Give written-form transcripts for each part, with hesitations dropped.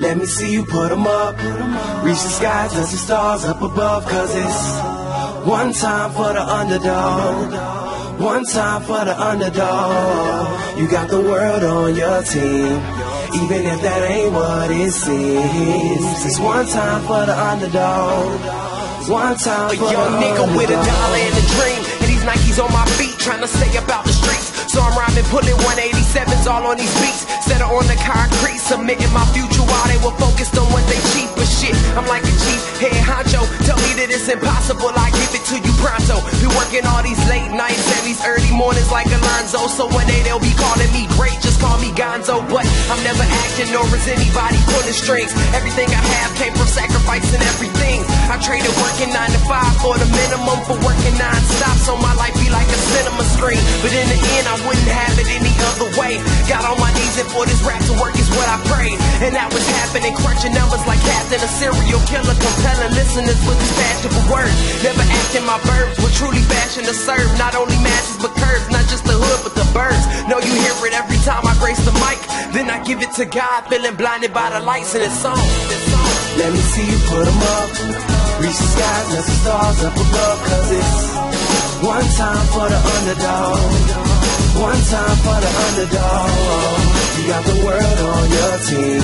Let me see you put 'em up. Reach the sky, touch the stars up above. Cause it's one time for the underdog. One time for the underdog. You got the world on your team, even if that ain't what it seems. It's one time for the underdog. One time for the young nigga underdog. with $1 and a dream, and these Nikes on my feet, trying to stay about the streets. So I'm rhyming, pulling 187s all on these beats. Set her on the concrete, submitting my future while they were focused on what they cheap. But shit, I'm like a chief head honcho. Tell me that it's impossible, I give it to you pronto. Be working all these late nights and these early mornings like Alonzo. So one day they'll be calling me great, just call me Gonzo. But I'm never acting, nor is anybody pulling strings. Everything I have came from sacrificing everything. I traded working 9 to 5 for the minimum for working non-stop. So my life be like a cinema screen. But in the end, I wouldn't have it any other way. Got on my knees and for this rap to work is what I prayed. And that was happening, crunching numbers like Captain, a serial killer, compelling listeners with his passion for words. Never acting my verbs, with truly passion to serve. Not only masses but curves, not just the hood but the birds. Know you hear it every time I grace the mic. Then I give it to God, feeling blinded by the lights in this song. Let me see you put 'em up. Reach the skies, touch the stars up above. Cause it's one time for the underdog. One time for the underdog. You got the world on your team,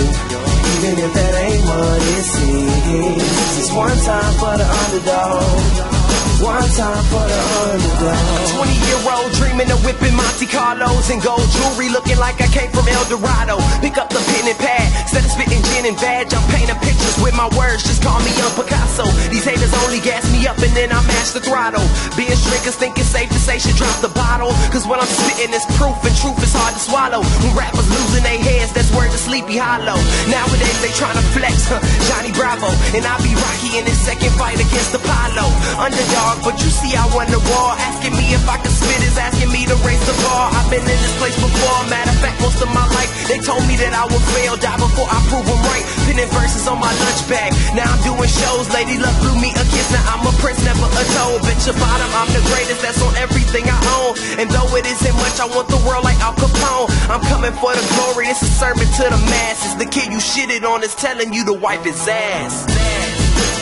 even if that ain't what it seems. It's one time for the underdog. One time for the underdog. 20-year-old dreaming of whipping Monte Carlos and gold jewelry, looking like I came from El Dorado. Pick up the pen and pad, instead of spitting gin and vag, I'm painting pictures with my words, just call me Young Picasso. These haters only gas me up and then I mash the throttle. Being drinkers think it's safe to say should drop the bottle. Cause what I'm spitting is proof, and truth is hard to swallow. When rappers losing their heads, that's word to Sleepy Hollow. Nowadays they tryna flex, Johnny Bravo. And I be Rocky in his second fight against Apollo. Underdog, but you see I won the war. Asking me if I could spit is asking me to raise the bar. I've been in this place before, matter of fact most of my life. They told me that I would fail, die before I prove them right. Pinning verses on my lunch bag, now I'm doing shows. Lady Luck blew me a kiss, now I'm a prince, never a toad. Bitch your bottom, I'm the greatest, that's on everything I own. And though it isn't much, I want the world like Al Capone. I'm coming for the glory, this is sermon to the masses. The kid you shitted on is telling you to wipe his ass.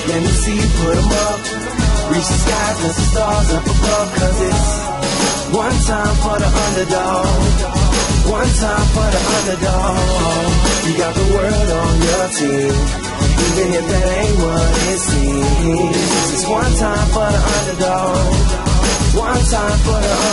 Let me see you put 'em up. Reach the skies, touch the stars up above. Cause it's one time for the underdog. One time for the underdog. You got the world on your team, even if that ain't what it seems. It's one time for the underdog. One time for the underdog.